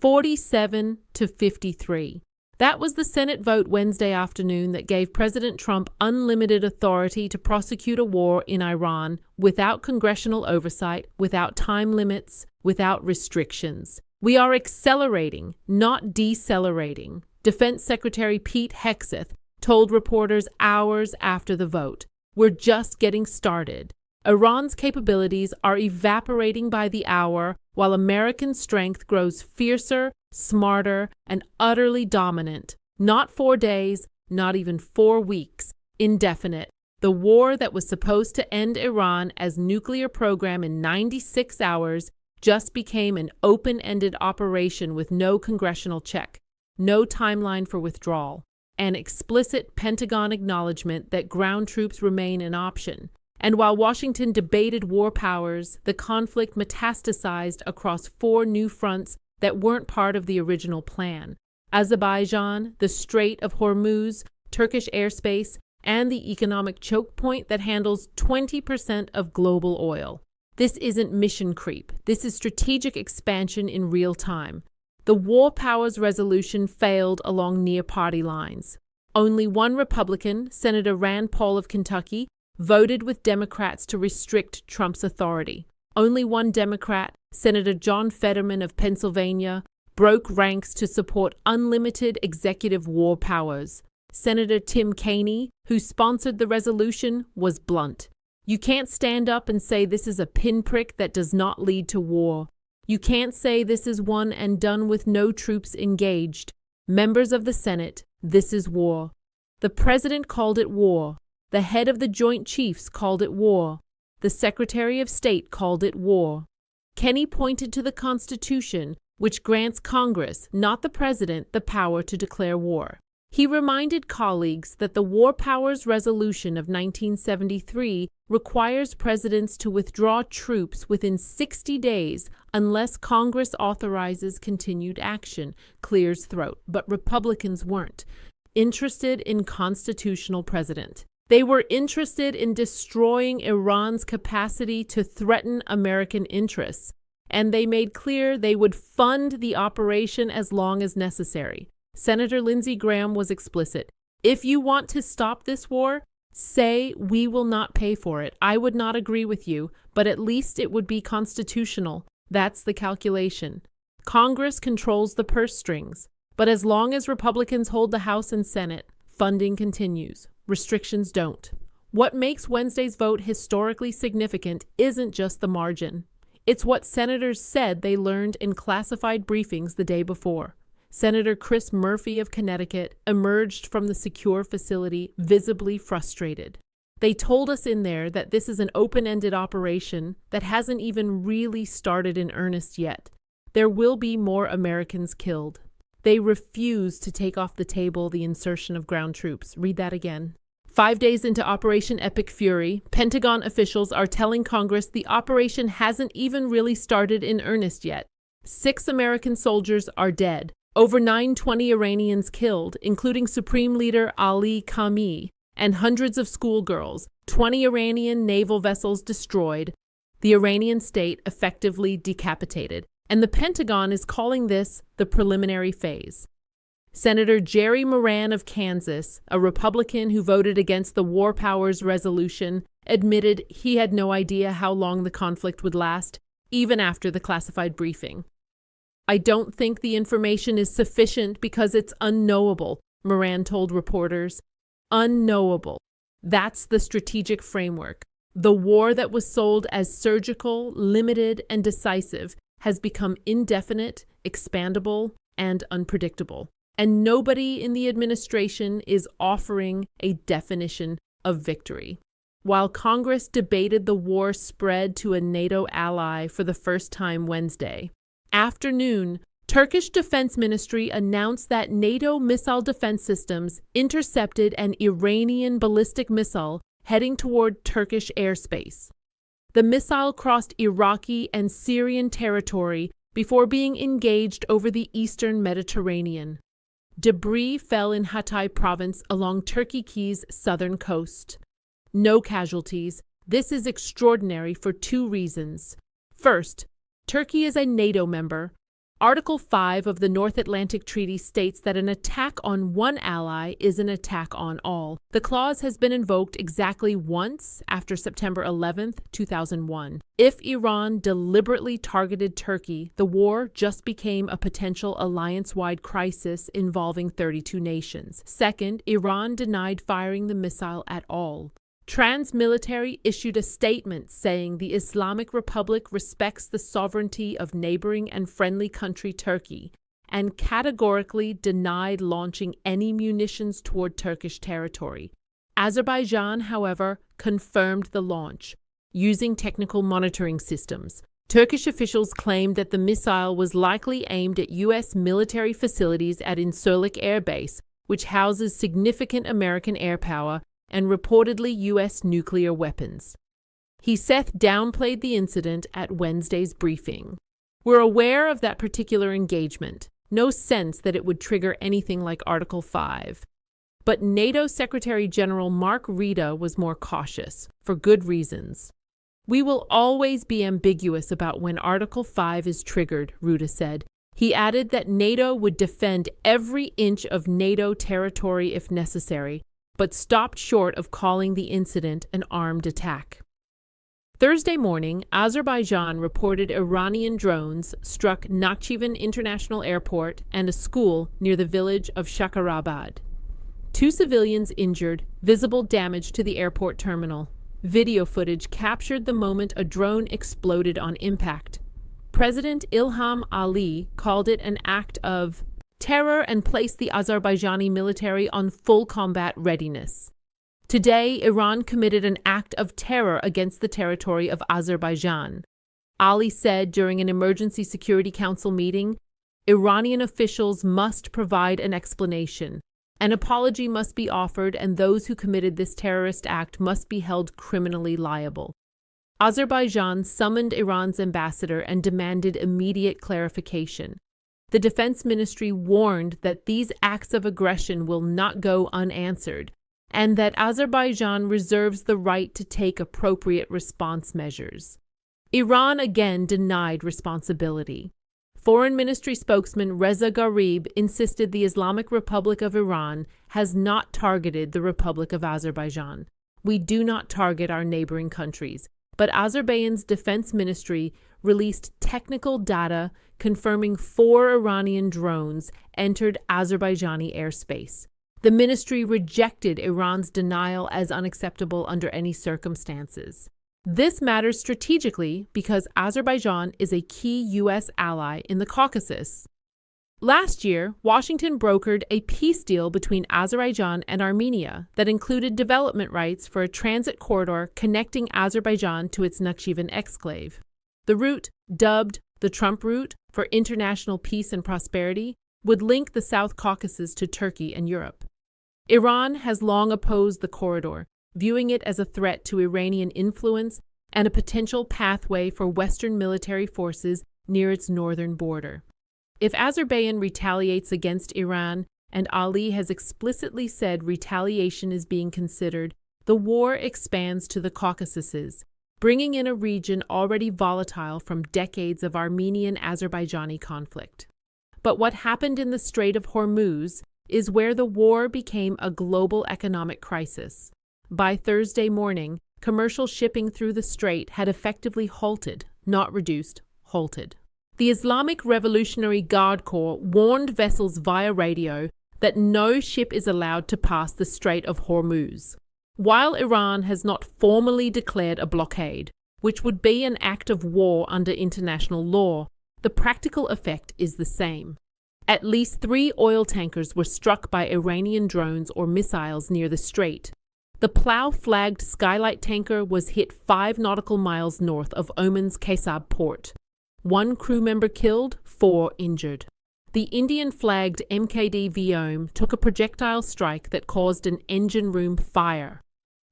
47-53. That was the Senate vote Wednesday afternoon that gave President Trump unlimited authority to prosecute a war in Iran without congressional oversight, without time limits, without restrictions. We are accelerating, not decelerating, Defense Secretary Pete Hegseth told reporters hours after the vote. We're just getting started. Iran's capabilities are evaporating by the hour, while American strength grows fiercer, smarter, and utterly dominant. Not 4 days, not even 4 weeks, indefinite. The war that was supposed to end Iran as nuclear program in 96 hours just became an open-ended operation with no congressional check, no timeline for withdrawal, an explicit Pentagon acknowledgement that ground troops remain an option. And while Washington debated war powers, the conflict metastasized across 4 new fronts that weren't part of the original plan: Azerbaijan, the Strait of Hormuz, Turkish airspace, and the economic choke point that handles 20% of global oil. This isn't mission creep. This is strategic expansion in real time. The war powers resolution failed along near party lines. Only one Republican, Senator Rand Paul of Kentucky, voted with Democrats to restrict Trump's authority. Only one Democrat, Senator John Fetterman of Pennsylvania, broke ranks to support unlimited executive war powers. Senator Tim Kaine, who sponsored the resolution, was blunt. You can't stand up and say this is a pinprick that does not lead to war. You can't say this is one and done with no troops engaged. Members of the Senate, this is war. The president called it war. The head of the Joint Chiefs called it war. The Secretary of State called it war. Kenney pointed to the Constitution, which grants Congress, not the president, the power to declare war. He reminded colleagues that the War Powers Resolution of 1973 requires presidents to withdraw troops within 60 days unless Congress authorizes continued action. Clears throat, but Republicans weren't interested in constitutional precedent. They were interested in destroying Iran's capacity to threaten American interests, and they made clear they would fund the operation as long as necessary. Senator Lindsey Graham was explicit. If you want to stop this war, say we will not pay for it. I would not agree with you, but at least it would be constitutional. That's the calculation. Congress controls the purse strings, but as long as Republicans hold the House and Senate, funding continues. Restrictions don't. What makes Wednesday's vote historically significant isn't just the margin. It's what senators said they learned in classified briefings the day before. Senator Chris Murphy of Connecticut emerged from the secure facility visibly frustrated. They told us in there that this is an open-ended operation that hasn't even really started in earnest yet. There will be more Americans killed. They refuse to take off the table the insertion of ground troops. Read that again. 5 days into Operation Epic Fury, Pentagon officials are telling Congress the operation hasn't even really started in earnest yet. 6 American soldiers are dead. Over 920 Iranians killed, including Supreme Leader Ali Khamenei, and hundreds of schoolgirls, 20 Iranian naval vessels destroyed, the Iranian state effectively decapitated, and the Pentagon is calling this the preliminary phase. Senator Jerry Moran of Kansas, a Republican who voted against the War Powers Resolution, admitted he had no idea how long the conflict would last, even after the classified briefing. I don't think the information is sufficient because it's unknowable, Moran told reporters. Unknowable. That's the strategic framework. The war that was sold as surgical, limited, and decisive has become indefinite, expandable, and unpredictable. And nobody in the administration is offering a definition of victory. While Congress debated the war spread to a NATO ally for the first time Wednesday afternoon, Turkish Defense Ministry announced that NATO missile defense systems intercepted an Iranian ballistic missile heading toward Turkish airspace. The missile crossed Iraqi and Syrian territory before being engaged over the eastern Mediterranean. Debris fell in Hatay province along Turkey's southern coast. No casualties. This is extraordinary for 2 reasons. First, Turkey is a NATO member. Article 5 of the North Atlantic Treaty states that an attack on one ally is an attack on all. The clause has been invoked exactly once after September 11, 2001. If Iran deliberately targeted Turkey, the war just became a potential alliance-wide crisis involving 32 nations. Second, Iran denied firing the missile at all. Transmilitary issued a statement saying the Islamic Republic respects the sovereignty of neighboring and friendly country Turkey and categorically denied launching any munitions toward Turkish territory. Azerbaijan, however, confirmed the launch using technical monitoring systems. Turkish officials claimed that the missile was likely aimed at U.S. military facilities at Incirlik Air Base, which houses significant American air power and reportedly U.S. nuclear weapons. Hegseth downplayed the incident at Wednesday's briefing. We're aware of that particular engagement. No sense that it would trigger anything like Article 5. But NATO Secretary General Mark Rutte was more cautious, for good reasons. We will always be ambiguous about when Article 5 is triggered, Rutte said. He added that NATO would defend every inch of NATO territory if necessary, but stopped short of calling the incident an armed attack. Thursday morning, Azerbaijan reported Iranian drones struck Nakhchivan International Airport and a school near the village of Shakarabad. 2 civilians injured, visible damage to the airport terminal. Video footage captured the moment a drone exploded on impact. President Ilham Aliyev called it an act of terror and placed the Azerbaijani military on full combat readiness. Today, Iran committed an act of terror against the territory of Azerbaijan. Ali said during an Emergency Security Council meeting, Iranian officials must provide an explanation. An apology must be offered, and those who committed this terrorist act must be held criminally liable. Azerbaijan summoned Iran's ambassador and demanded immediate clarification. The Defense Ministry warned that these acts of aggression will not go unanswered, and that Azerbaijan reserves the right to take appropriate response measures. Iran again denied responsibility. Foreign Ministry spokesman Reza Gharib insisted the Islamic Republic of Iran has not targeted the Republic of Azerbaijan. We do not target our neighboring countries, but Azerbaijan's defense ministry released technical data confirming 4 Iranian drones entered Azerbaijani airspace. The ministry rejected Iran's denial as unacceptable under any circumstances. This matters strategically because Azerbaijan is a key U.S. ally in the Caucasus. Last year, Washington brokered a peace deal between Azerbaijan and Armenia that included development rights for a transit corridor connecting Azerbaijan to its Nakhchivan exclave. The route, dubbed the Trump Route for International Peace and Prosperity, would link the South Caucasus to Turkey and Europe. Iran has long opposed the corridor, viewing it as a threat to Iranian influence and a potential pathway for Western military forces near its northern border. If Azerbaijan retaliates against Iran, and Ali has explicitly said retaliation is being considered, the war expands to the Caucasus, bringing in a region already volatile from decades of Armenian-Azerbaijani conflict. But what happened in the Strait of Hormuz is where the war became a global economic crisis. By Thursday morning, commercial shipping through the strait had effectively halted, not reduced, halted. The Islamic Revolutionary Guard Corps warned vessels via radio that no ship is allowed to pass the Strait of Hormuz. While Iran has not formally declared a blockade, which would be an act of war under international law, the practical effect is the same. At least 3 oil tankers were struck by Iranian drones or missiles near the strait. The plow-flagged Skylight tanker was hit 5 nautical miles north of Oman's Kaysab port. 1 crew member killed, 4 injured. The Indian-flagged MKD Viome took a projectile strike that caused an engine room fire.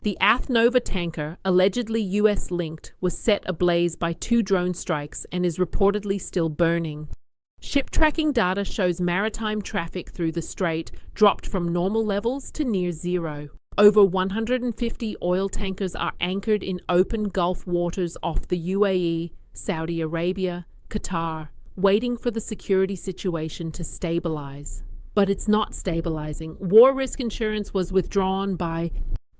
The Athnova tanker, allegedly U.S.-linked, was set ablaze by 2 drone strikes and is reportedly still burning. Ship tracking data shows maritime traffic through the strait dropped from normal levels to near zero. Over 150 oil tankers are anchored in open Gulf waters off the UAE, Saudi Arabia, Qatar, waiting for the security situation to stabilize. But it's not stabilizing. War risk insurance was withdrawn by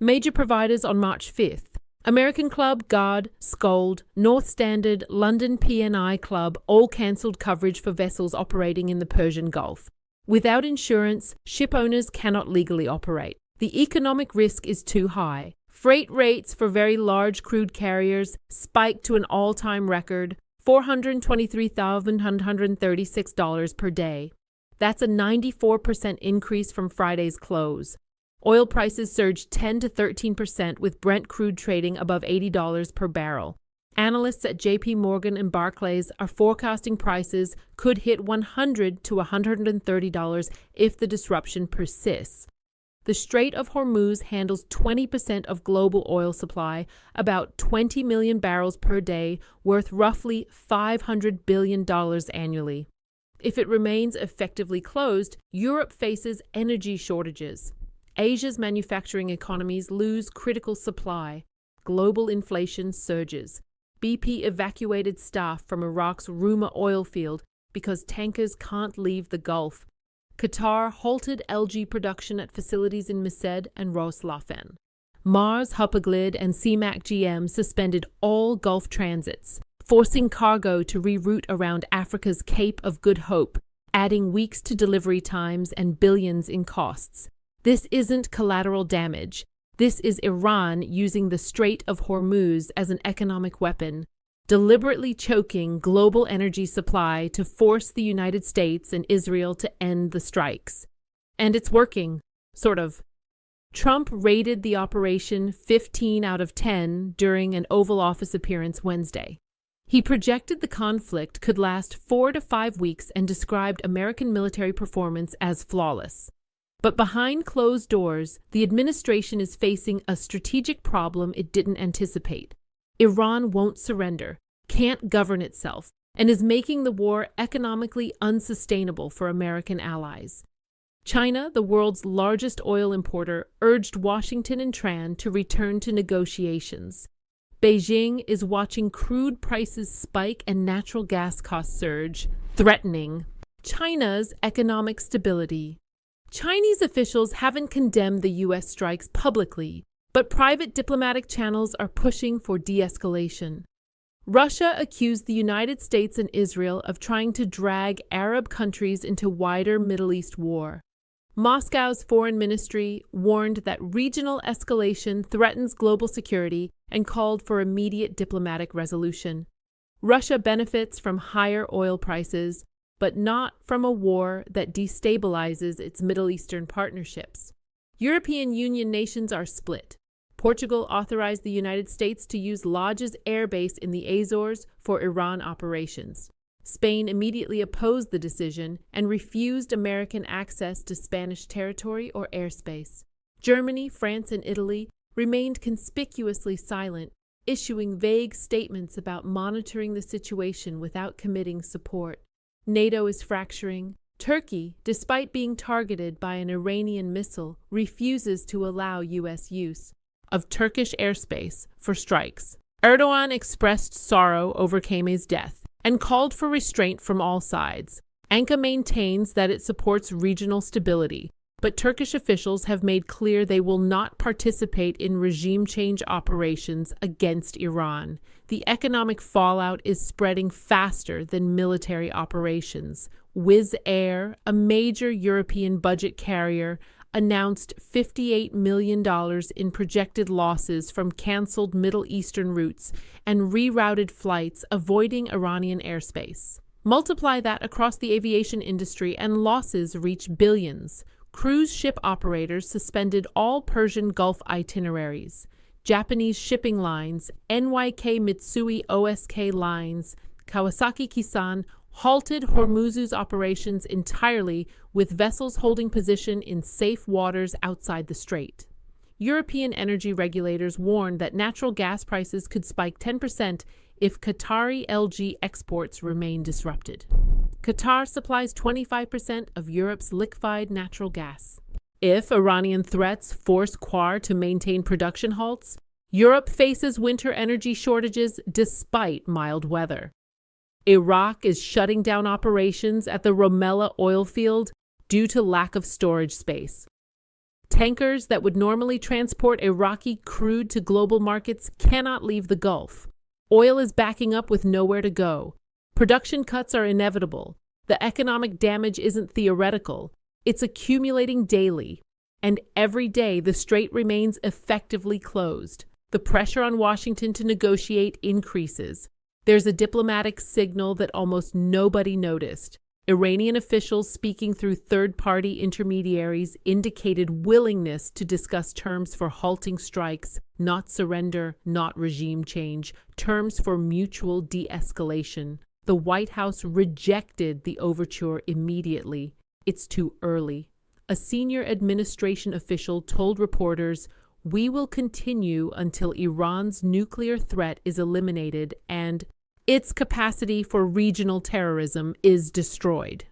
major providers on March 5th. American Club, Guard, Scold, North Standard, London P&I Club all cancelled coverage for vessels operating in the Persian Gulf. Without insurance, ship owners cannot legally operate. The economic risk is too high. Freight rates for very large crude carriers spiked to an all-time record, $423,136 per day. That's a 94% increase from Friday's close. Oil prices surged 10 to 13%, with Brent crude trading above $80 per barrel. Analysts at JP Morgan and Barclays are forecasting prices could hit $100 to $130 if the disruption persists. The Strait of Hormuz handles 20% of global oil supply, about 20 million barrels per day, worth roughly $500 billion annually. If it remains effectively closed, Europe faces energy shortages. Asia's manufacturing economies lose critical supply. Global inflation surges. BP evacuated staff from Iraq's Ruma oil field because tankers can't leave the Gulf. Qatar halted LG production at facilities in Mesed and Ras Laffan. Mars, Hapag-Lloyd, and CMAC GM suspended all Gulf transits, forcing cargo to reroute around Africa's Cape of Good Hope, adding weeks to delivery times and billions in costs. This isn't collateral damage. This is Iran using the Strait of Hormuz as an economic weapon, deliberately choking global energy supply to force the United States and Israel to end the strikes. And it's working, sort of. Trump rated the operation 15 out of 10 during an Oval Office appearance Wednesday. He projected the conflict could last 4 to 5 weeks and described American military performance as flawless. But behind closed doors, the administration is facing a strategic problem it didn't anticipate. Iran won't surrender, can't govern itself, and is making the war economically unsustainable for American allies. China, the world's largest oil importer, urged Washington and Tehran to return to negotiations. Beijing is watching crude prices spike and natural gas costs surge, threatening China's economic stability. Chinese officials haven't condemned the U.S. strikes publicly, but private diplomatic channels are pushing for de-escalation. Russia accused the United States and Israel of trying to drag Arab countries into wider Middle East war. Moscow's foreign ministry warned that regional escalation threatens global security and called for immediate diplomatic resolution. Russia benefits from higher oil prices, but not from a war that destabilizes its Middle Eastern partnerships. European Union nations are split. Portugal authorized the United States to use Lodge's air base in the Azores for Iran operations. Spain immediately opposed the decision and refused American access to Spanish territory or airspace. Germany, France, and Italy remained conspicuously silent, issuing vague statements about monitoring the situation without committing support. NATO is fracturing. Turkey, despite being targeted by an Iranian missile, refuses to allow U.S. use of Turkish airspace for strikes. Erdogan expressed sorrow over Kemal's death and called for restraint from all sides. Ankara maintains that it supports regional stability, but Turkish officials have made clear they will not participate in regime change operations against Iran. The economic fallout is spreading faster than military operations. Wizz Air, a major European budget carrier, announced $58 million in projected losses from canceled Middle Eastern routes and rerouted flights avoiding Iranian airspace. Multiply that across the aviation industry and losses reach billions. Cruise ship operators suspended all Persian Gulf itineraries. Japanese shipping lines, NYK Mitsui OSK Lines, Kawasaki Kisan halted Hormuz's operations entirely, with vessels holding position in safe waters outside the strait. European energy regulators warned that natural gas prices could spike 10% if Qatari LG exports remain disrupted. Qatar supplies 25% of Europe's liquefied natural gas. If Iranian threats force Qwar to maintain production halts, Europe faces winter energy shortages despite mild weather. Iraq is shutting down operations at the Rumaila oil field due to lack of storage space. Tankers that would normally transport Iraqi crude to global markets cannot leave the Gulf. Oil is backing up with nowhere to go. Production cuts are inevitable. The economic damage isn't theoretical. It's accumulating daily. And every day the strait remains effectively closed. The pressure on Washington to negotiate increases. There's a diplomatic signal that almost nobody noticed. Iranian officials speaking through third-party intermediaries indicated willingness to discuss terms for halting strikes, not surrender, not regime change, terms for mutual de-escalation. The White House rejected the overture immediately. It's too early. A senior administration official told reporters, "We will continue until Iran's nuclear threat is eliminated and its capacity for regional terrorism is destroyed."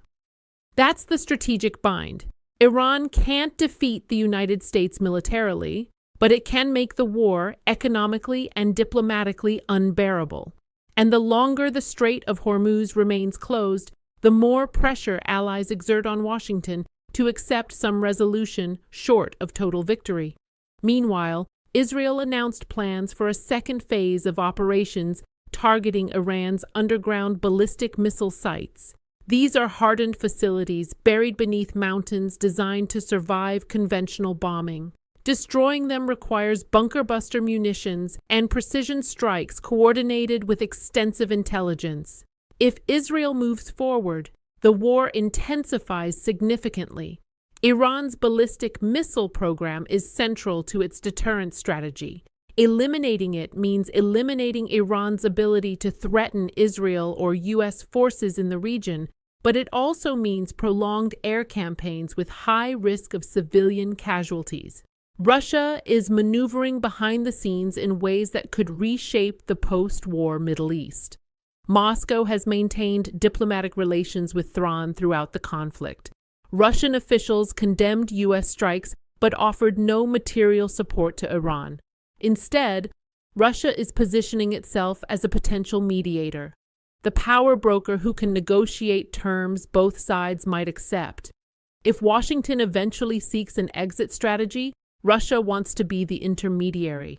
That's the strategic bind. Iran can't defeat the United States militarily, but it can make the war economically and diplomatically unbearable. And the longer the Strait of Hormuz remains closed, the more pressure allies exert on Washington to accept some resolution short of total victory. Meanwhile, Israel announced plans for a second phase of operations targeting Iran's underground ballistic missile sites. These are hardened facilities buried beneath mountains designed to survive conventional bombing. Destroying them requires bunker-buster munitions and precision strikes coordinated with extensive intelligence. If Israel moves forward, the war intensifies significantly. Iran's ballistic missile program is central to its deterrence strategy. Eliminating it means eliminating Iran's ability to threaten Israel or U.S. forces in the region, but it also means prolonged air campaigns with high risk of civilian casualties. Russia is maneuvering behind the scenes in ways that could reshape the post-war Middle East. Moscow has maintained diplomatic relations with Tehran throughout the conflict. Russian officials condemned U.S. strikes but offered no material support to Iran. Instead, Russia is positioning itself as a potential mediator, the power broker who can negotiate terms both sides might accept. If Washington eventually seeks an exit strategy, Russia wants to be the intermediary.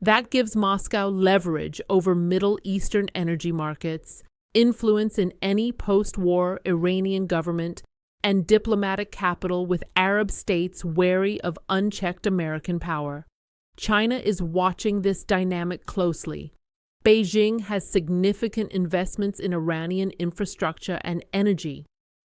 That gives Moscow leverage over Middle Eastern energy markets, influence in any post-war Iranian government, and diplomatic capital with Arab states wary of unchecked American power. China is watching this dynamic closely. Beijing has significant investments in Iranian infrastructure and energy.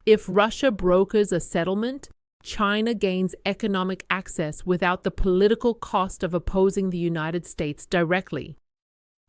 If Russia brokers a settlement, China gains economic access without the political cost of opposing the United States directly.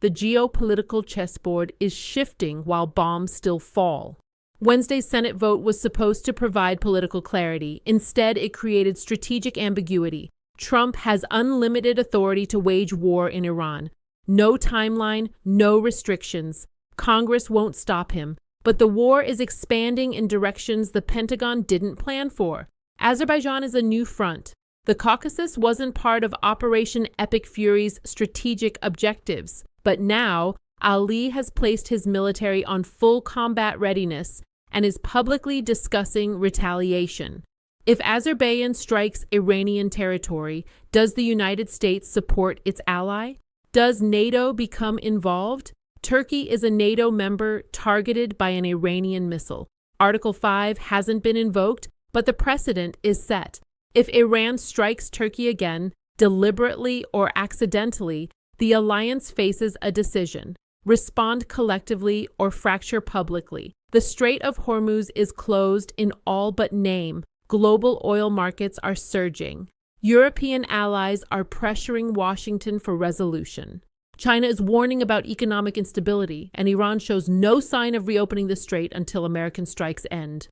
The geopolitical chessboard is shifting while bombs still fall. Wednesday's Senate vote was supposed to provide political clarity. Instead, it created strategic ambiguity. Trump has unlimited authority to wage war in Iran. No timeline, no restrictions. Congress won't stop him. But the war is expanding in directions the Pentagon didn't plan for. Azerbaijan is a new front. The Caucasus wasn't part of Operation Epic Fury's strategic objectives. But now, Ali has placed his military on full combat readiness and is publicly discussing retaliation. If Azerbaijan strikes Iranian territory, does the United States support its ally? Does NATO become involved? Turkey is a NATO member targeted by an Iranian missile. Article 5 hasn't been invoked, but the precedent is set. If Iran strikes Turkey again, deliberately or accidentally, the alliance faces a decision: respond collectively or fracture publicly. The Strait of Hormuz is closed in all but name. Global oil markets are surging. European allies are pressuring Washington for resolution. China is warning about economic instability, and Iran shows no sign of reopening the strait until American strikes end.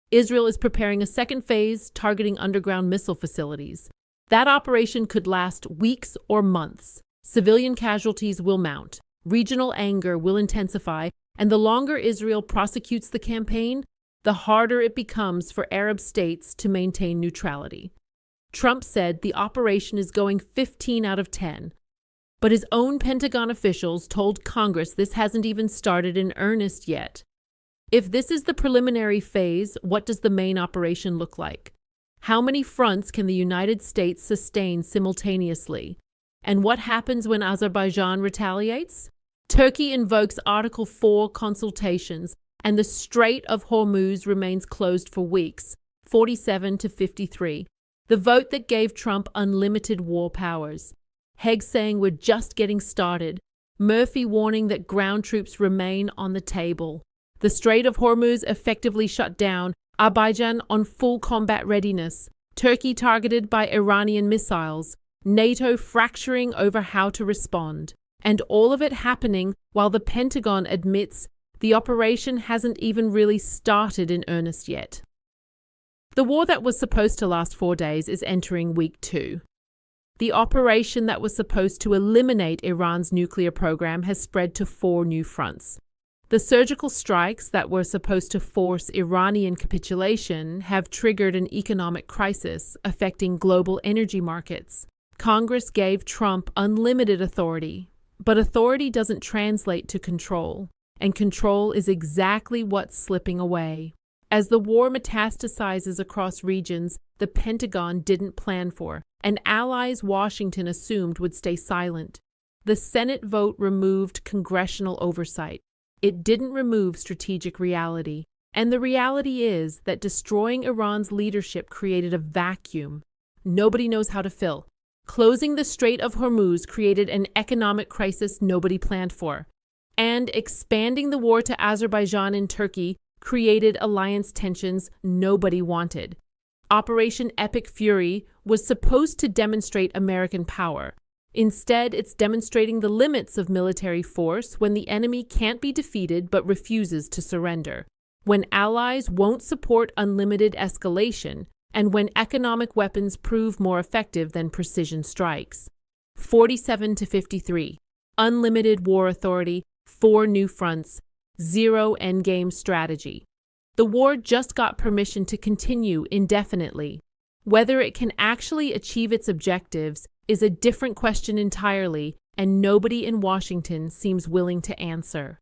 Israel is preparing a second phase targeting underground missile facilities. That operation could last weeks or months. Civilian casualties will mount. Regional anger will intensify, and the longer Israel prosecutes the campaign, the harder it becomes for Arab states to maintain neutrality. Trump said the operation is going 15 out of 10. But his own Pentagon officials told Congress this hasn't even started in earnest yet. If this is the preliminary phase, what does the main operation look like? How many fronts can the United States sustain simultaneously? And what happens when Azerbaijan retaliates? Turkey invokes Article 4 consultations, and the Strait of Hormuz remains closed for weeks, 47 to 53. The vote that gave Trump unlimited war powers. Haig saying we're just getting started. Murphy warning that ground troops remain on the table. The Strait of Hormuz effectively shut down. Azerbaijan on full combat readiness. Turkey targeted by Iranian missiles. NATO fracturing over how to respond. And all of it happening while the Pentagon admits the operation hasn't even really started in earnest yet. The war that was supposed to last 4 days is entering week 2. The operation that was supposed to eliminate Iran's nuclear program has spread to 4 new fronts. The surgical strikes that were supposed to force Iranian capitulation have triggered an economic crisis affecting global energy markets. Congress gave Trump unlimited authority, but authority doesn't translate to control, and control is exactly what's slipping away. As the war metastasizes across regions the Pentagon didn't plan for, and allies Washington assumed would stay silent, the Senate vote removed congressional oversight. It didn't remove strategic reality. And the reality is that destroying Iran's leadership created a vacuum nobody knows how to fill. Closing the Strait of Hormuz created an economic crisis nobody planned for. And expanding the war to Azerbaijan and Turkey created alliance tensions nobody wanted. Operation Epic Fury was supposed to demonstrate American power. Instead, it's demonstrating the limits of military force when the enemy can't be defeated but refuses to surrender, when allies won't support unlimited escalation, and when economic weapons prove more effective than precision strikes. 47 to 53. Unlimited war authority, 4 new fronts, 0 endgame strategy. The war just got permission to continue indefinitely. Whether it can actually achieve its objectives is a different question entirely, and nobody in Washington seems willing to answer.